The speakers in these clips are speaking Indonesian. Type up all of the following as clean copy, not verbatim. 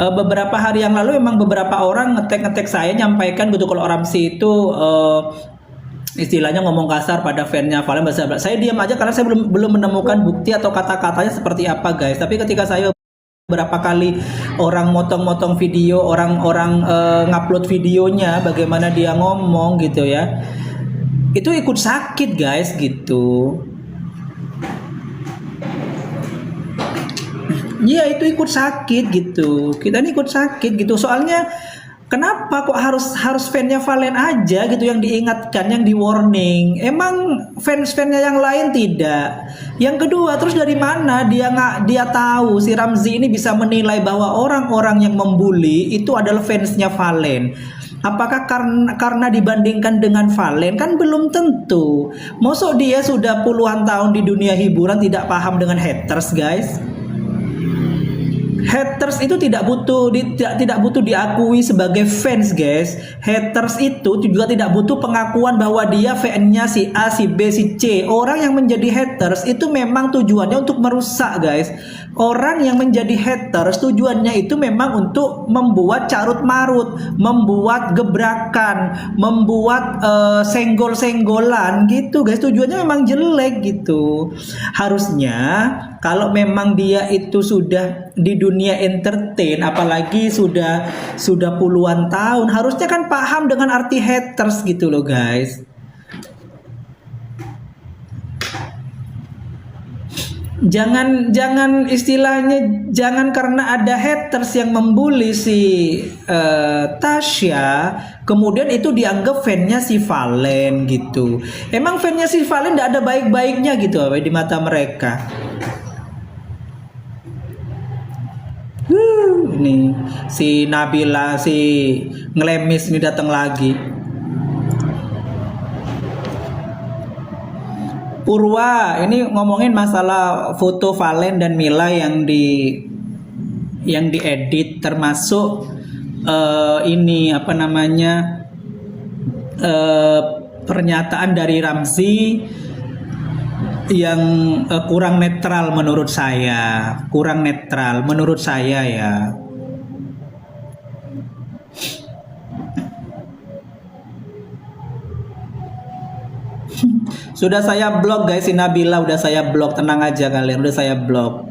beberapa hari yang lalu memang beberapa orang ngetek saya nyampaikan gitu kalau Ramzi itu istilahnya ngomong kasar pada fansnya Valen. Saya diam aja karena saya belum menemukan bukti atau kata-katanya seperti apa guys. Tapi ketika saya berapa kali orang motong-motong video, orang-orang ngupload videonya bagaimana dia ngomong gitu ya, itu ikut sakit guys gitu. Iya itu ikut sakit gitu. Kita ini ikut sakit gitu. Soalnya kenapa kok harus fansnya Valen aja gitu yang diingatkan, yang di warning? Emang fans-fansnya yang lain tidak? Yang kedua, terus dari mana dia tahu si Ramzi ini bisa menilai bahwa orang-orang yang membuli itu adalah fansnya Valen? Apakah karena dibandingkan dengan Valen? Kan belum tentu. Mosok dia sudah puluhan tahun di dunia hiburan tidak paham dengan haters guys? Haters itu tidak butuh diakui sebagai fans guys. Haters itu juga tidak butuh pengakuan bahwa dia fansnya si A, si B, si C. Orang yang menjadi haters itu memang tujuannya untuk merusak guys. Orang yang menjadi haters tujuannya itu memang untuk membuat carut marut, membuat gebrakan, membuat senggol-senggolan gitu guys. Tujuannya memang jelek gitu. Harusnya kalau memang dia itu sudah di dunia entertain, apalagi sudah puluhan tahun, harusnya kan paham dengan arti haters gitu loh guys. Jangan istilahnya, jangan karena ada haters yang membuli si Tasya kemudian itu dianggap fansnya si Valen gitu. Emang fansnya si Valen tidak ada baik-baiknya gitu apa di mata mereka? Ini si Nabila, si ngelemis ini datang lagi. Purwa ini ngomongin masalah foto Valen dan Mila yang diedit, termasuk ini apa namanya pernyataan dari Ramzi yang kurang netral menurut saya, ya. Sudah saya blok guys, si Nabila udah saya blok, tenang aja kalian, udah saya blok.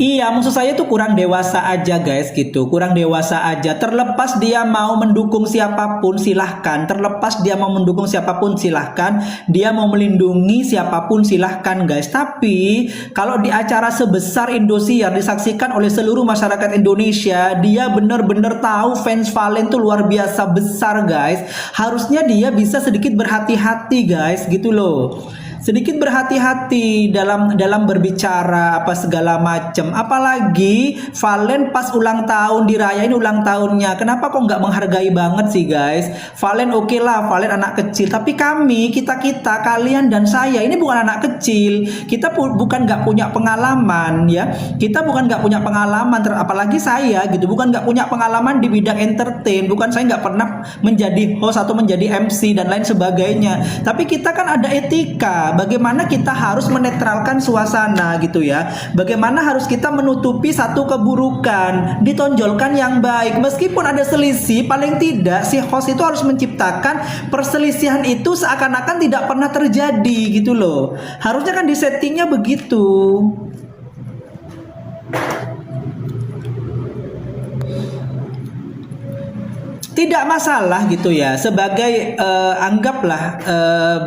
Iya, maksud saya itu kurang dewasa aja guys gitu, kurang dewasa aja. Terlepas dia mau mendukung siapapun silahkan, terlepas dia mau mendukung siapapun silahkan, dia mau melindungi siapapun silahkan guys. Tapi kalau di acara sebesar Indosiar disaksikan oleh seluruh masyarakat Indonesia, dia benar-benar tahu fans Valen tuh luar biasa besar guys. Harusnya dia bisa sedikit berhati-hati guys gitu loh. Sedikit berhati-hati dalam berbicara apa segala macam. Apalagi Valen pas ulang tahun, dirayain ulang tahunnya, kenapa kok nggak menghargai banget sih guys? Valen oke lah, Valen anak kecil, tapi kita kalian dan saya ini bukan anak kecil. Kita bukan nggak punya pengalaman ya, kita bukan nggak punya pengalaman, apalagi saya gitu, bukan nggak punya pengalaman di bidang entertain, bukan, saya nggak pernah menjadi host atau menjadi MC dan lain sebagainya. Tapi kita kan ada etika, bagaimana kita harus menetralkan suasana gitu ya, bagaimana harus kita menutupi satu keburukan, ditonjolkan yang baik. Meskipun ada selisih, paling tidak si host itu harus menciptakan perselisihan itu seakan-akan tidak pernah terjadi gitu loh. Harusnya kan disettingnya begitu. Tidak masalah gitu ya, sebagai anggaplah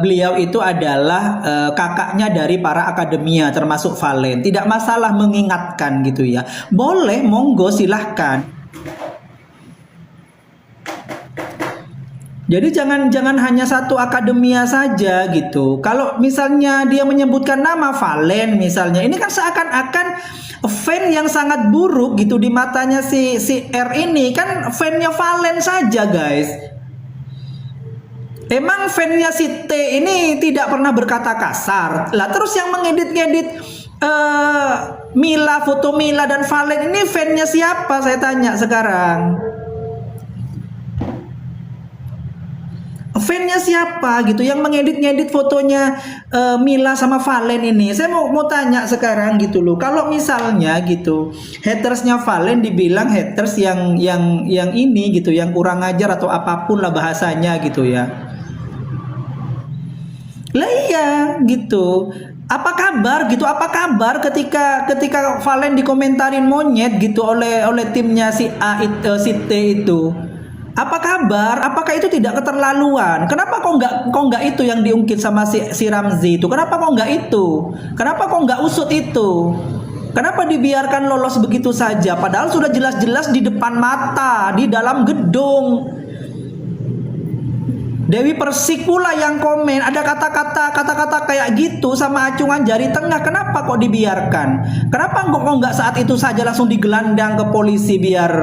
beliau itu adalah kakaknya dari para akademia termasuk Valen. Tidak masalah mengingatkan gitu ya, boleh, monggo silahkan. Jadi jangan hanya satu akademia saja gitu. Kalau misalnya dia menyebutkan nama Valen misalnya, ini kan seakan-akan fan yang sangat buruk gitu di matanya si R ini, kan fannya Valen saja guys. Emang fannya si T ini tidak pernah berkata kasar lah, terus yang mengedit-ngedit Mila, foto Mila dan Valen ini fannya siapa, saya tanya sekarang. Fansnya siapa gitu yang mengedit-ngedit fotonya Mila sama Valen ini? Saya mau tanya sekarang gitu loh. Kalau misalnya gitu hatersnya Valen dibilang haters yang ini gitu, yang kurang ajar atau apapun lah bahasanya gitu ya. Lah iya gitu. Apa kabar gitu? Apa kabar ketika Valen dikomentarin monyet gitu oleh timnya si si T itu? Apa kabar? Apakah itu tidak keterlaluan? Kenapa kok nggak itu yang diungkit sama si Ramzi itu? Kenapa kok nggak itu? Kenapa kok nggak usut itu? Kenapa dibiarkan lolos begitu saja? Padahal sudah jelas-jelas di depan mata, di dalam gedung. Dewi Persik pula yang komen ada kata-kata kayak gitu sama acungan jari tengah. Kenapa kok dibiarkan? Kenapa kok nggak saat itu saja langsung digelandang ke polisi biar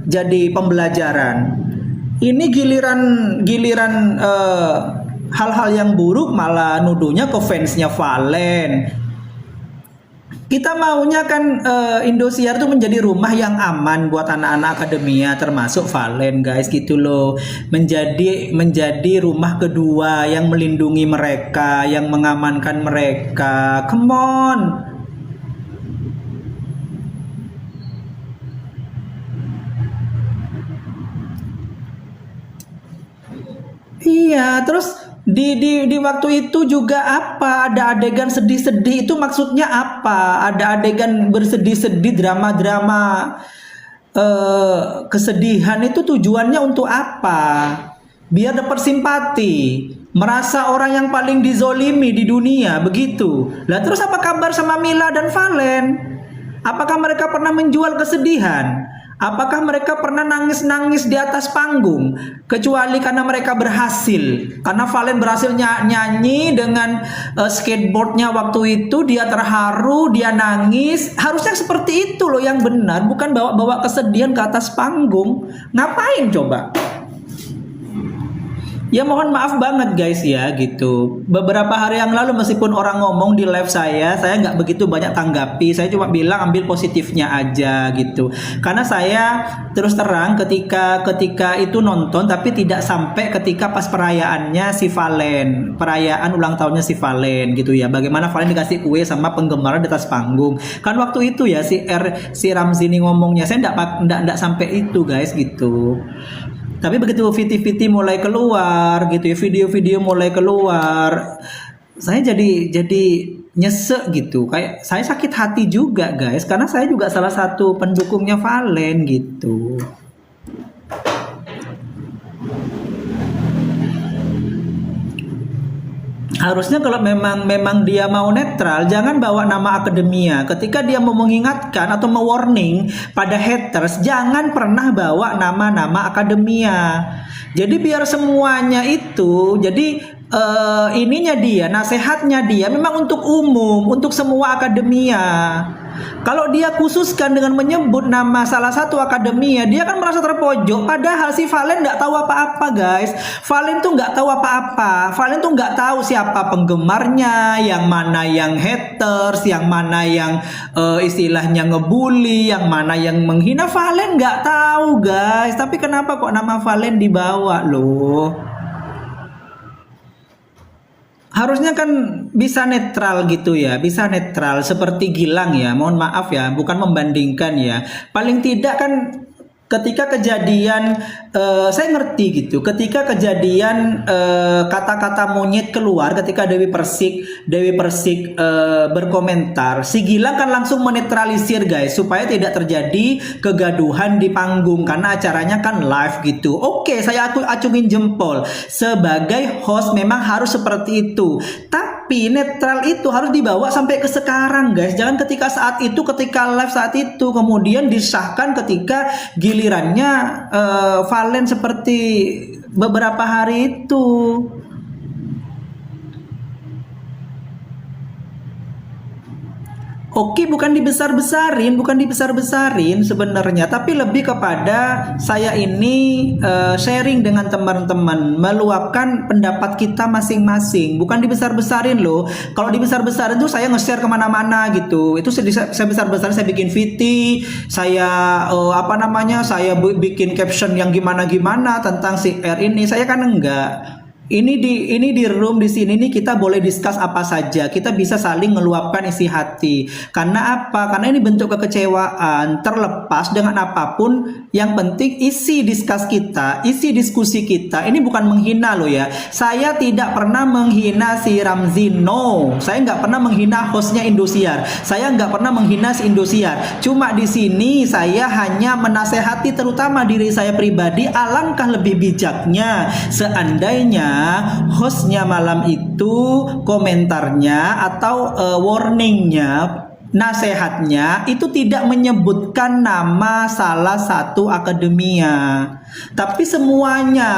jadi pembelajaran? Ini giliran hal-hal yang buruk malah nuduhnya ke fansnya Valen. Kita maunya kan Indosiar itu menjadi rumah yang aman buat anak-anak akademia termasuk Valen guys gitu loh. Menjadi rumah kedua yang melindungi mereka, yang mengamankan mereka. Come on. Iya, terus di waktu itu juga apa? Ada adegan sedih-sedih itu maksudnya apa? Ada adegan bersedih-sedih drama-drama kesedihan itu tujuannya untuk apa? Biar dapat simpati, merasa orang yang paling dizolimi di dunia begitu. Lah terus apa kabar sama Mila dan Valen? Apakah mereka pernah menjual kesedihan? Apakah mereka pernah nangis-nangis di atas panggung? Kecuali karena mereka berhasil. Karena Valen berhasil nyanyi dengan skateboardnya waktu itu. Dia terharu, dia nangis. Harusnya seperti itu loh yang benar. Bukan bawa-bawa kesedihan ke atas panggung. Ngapain coba? Ya mohon maaf banget guys ya gitu. Beberapa hari yang lalu meskipun orang ngomong di live saya nggak begitu banyak tanggapi. Saya cuma bilang ambil positifnya aja gitu. Karena saya terus terang ketika itu nonton tapi tidak sampai ketika pas perayaannya si Valen, perayaan ulang tahunnya si Valen gitu ya. Bagaimana Valen dikasih kue sama penggemar di atas panggung. Kan waktu itu ya si Ramzi ini ngomongnya saya nggak sampai itu guys gitu. Tapi begitu VT mulai keluar gitu ya, video-video mulai keluar, saya jadi nyesek gitu. Kayak saya sakit hati juga guys, karena saya juga salah satu pendukungnya Valen gitu. Harusnya kalau memang dia mau netral, jangan bawa nama akademia. Ketika dia mau mengingatkan atau mewarning pada haters, jangan pernah bawa nama-nama akademia. Jadi biar semuanya itu, jadi ininya dia, nasehatnya dia memang untuk umum, untuk semua akademia. Kalau dia khususkan dengan menyebut nama salah satu akademia, dia kan merasa terpojok. Padahal si Valen nggak tahu apa-apa guys. Valen tuh nggak tahu apa-apa. Valen tuh nggak tahu siapa penggemarnya, yang mana yang haters, yang mana yang istilahnya ngebully, yang mana yang menghina. Valen nggak tahu guys. Tapi kenapa kok nama Valen dibawa loh? Harusnya kan bisa netral gitu ya, bisa netral seperti Gilang ya. Mohon maaf ya, bukan membandingkan ya. Paling tidak kan ketika kejadian saya ngerti gitu. Ketika kejadian kata-kata monyet keluar ketika Dewi Persik berkomentar, si Gilang kan langsung menetralisir guys supaya tidak terjadi kegaduhan di panggung karena acaranya kan live gitu. Oke, saya acungin jempol. Sebagai host memang harus seperti itu. Tapi netral itu harus dibawa sampai ke sekarang guys. Jangan ketika live saat itu kemudian disahkan ketika gilirannya Valen seperti beberapa hari itu. Oke, bukan dibesar-besarin sebenarnya, tapi lebih kepada saya ini sharing dengan teman-teman, meluapkan pendapat kita masing-masing, bukan dibesar-besarin loh. Kalau dibesar-besarin tuh saya nge-share kemana-mana gitu. Itu saya besar-besarin, saya bikin VT, saya saya bikin caption yang gimana-gimana tentang si R ini. Saya kan enggak Ini di room di sini nih kita boleh discuss apa saja. Kita bisa saling meluapkan isi hati. Karena apa? Karena ini bentuk kekecewaan terlepas dengan apapun. Yang penting isi discuss kita, isi diskusi kita. Ini bukan menghina loh ya. Saya tidak pernah menghina si Ramzi. No, saya nggak pernah menghina hostnya Indosiar. Saya nggak pernah menghina si Indosiar. Cuma di sini saya hanya menasehati terutama diri saya pribadi. Alangkah lebih bijaknya seandainya hostnya malam itu komentarnya atau warningnya, nasehatnya itu tidak menyebutkan nama salah satu akademia, tapi semuanya